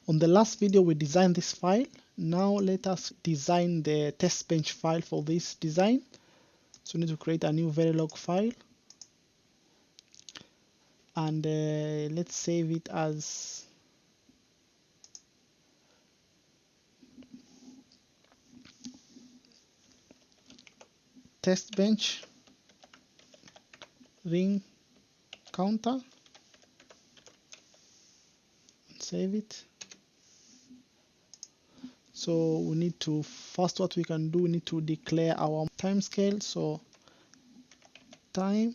On the last video we designed this file. Now let us design the Testbench file for this design. So we need to create a new Verilog file, and let's save it as Testbench ring counter. Save it. So we need to, first what we can do, we need to declare our time scale. So time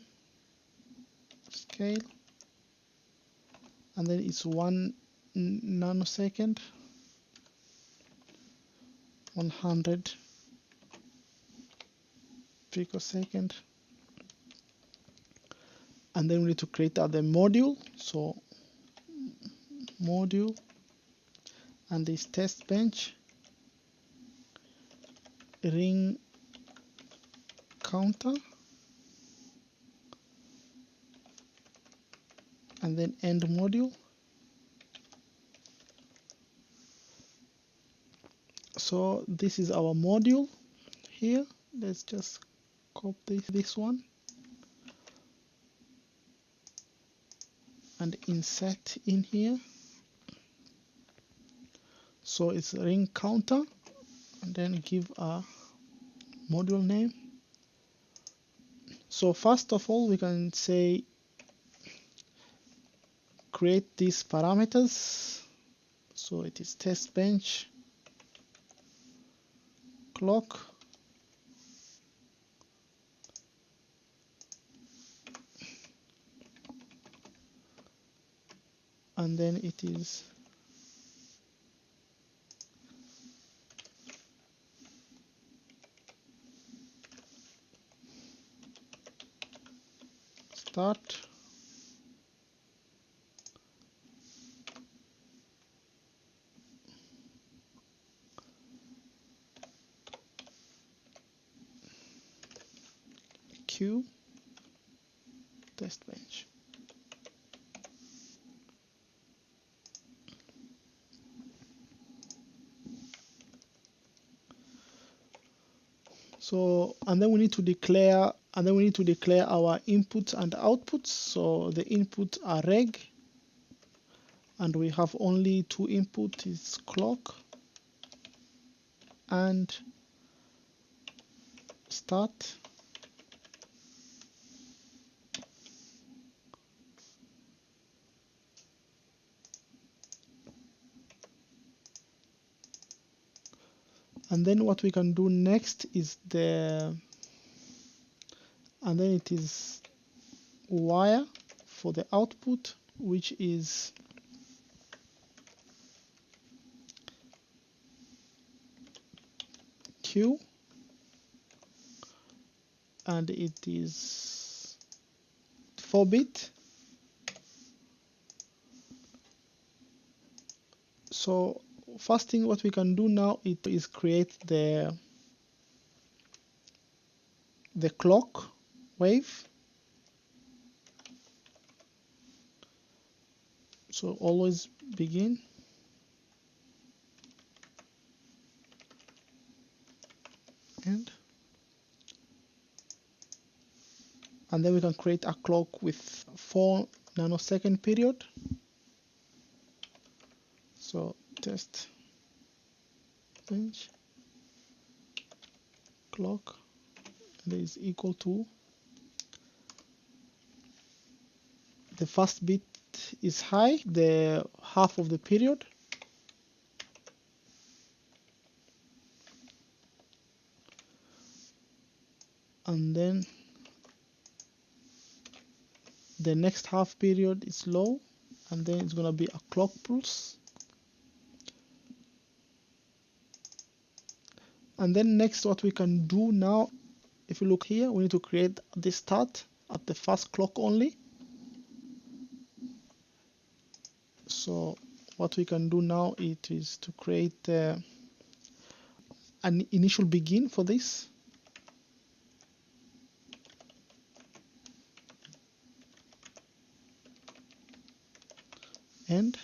scale, and then it's 1 nanosecond, 100 picosecond, and then we need to create the module. So module, and this Testbench ring counter, and then end module. So this is our module here. Let's just copy this one and insert in here. So it's ring counter, and then give a module name. So first of all, we can say create these parameters. So it is Testbench clock, and then it is start, Q, Testbench. So, and then we need to declare our inputs and outputs. So the inputs are reg, and we have only two inputs, is clock and start. And then what we can do next is and then it is wire for the output, which is Q, and it is 4-bit. So first thing what we can do now is create the clock wave. So always begin, end, and then we can create a clock with 4 nanosecond period. So Testbench clock, and is equal to, the first bit is high, the half of the period, and then the next half period is low, and then it's gonna be a clock pulse. And then next what we can do now, if you look here, we need to create the start at the first clock only. So what we can do now it is to create an initial begin for this. End.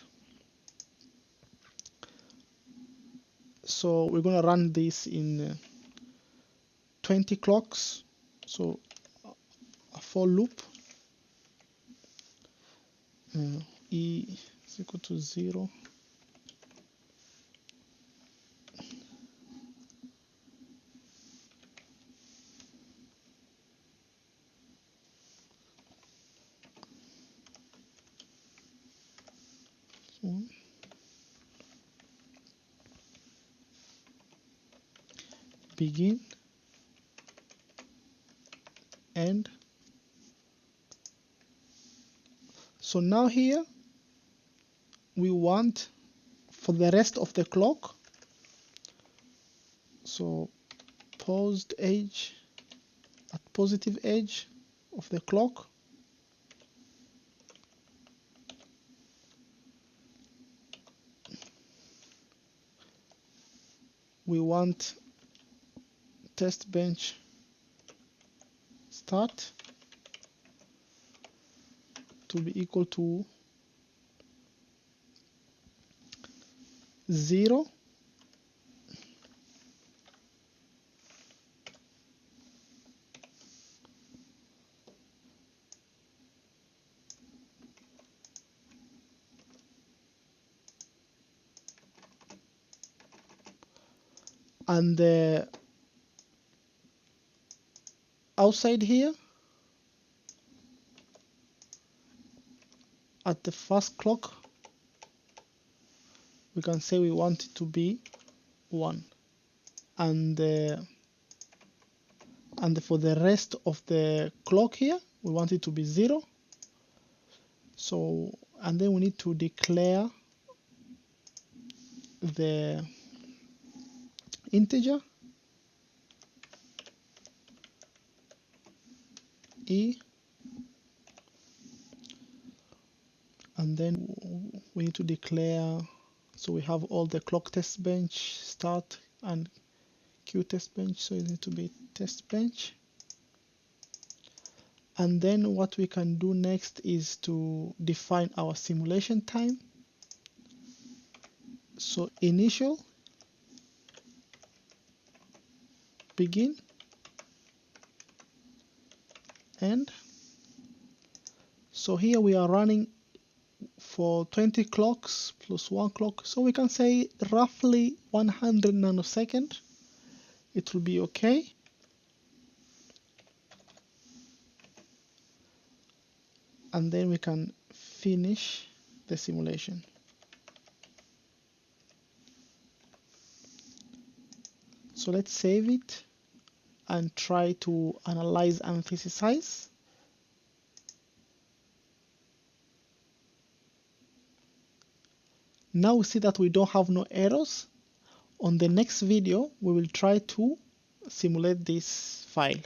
So we're going to run this in 20 clocks. So a for loop, e is equal to 0. Begin, end. So now here we want for the rest of the clock, so paused edge at positive edge of the clock, we want Testbench start to be equal to 0. And outside here, at the first clock, we can say we want it to be 1. And for the rest of the clock here, we want it to be 0. So, and then we need to declare the integer e, and then we need to declare, so we have all the clock test bench start and queue test bench, so it needs to be test bench. And then what we can do next is to define our simulation time. So initial, begin, end. So here we are running for 20 clocks plus 1 clock, so we can say roughly 100 nanoseconds. It will be okay. And then we can finish the simulation. So let's save it and try to analyze and physicize. Now we see that we don't have no errors. On the next video, we will try to simulate this file.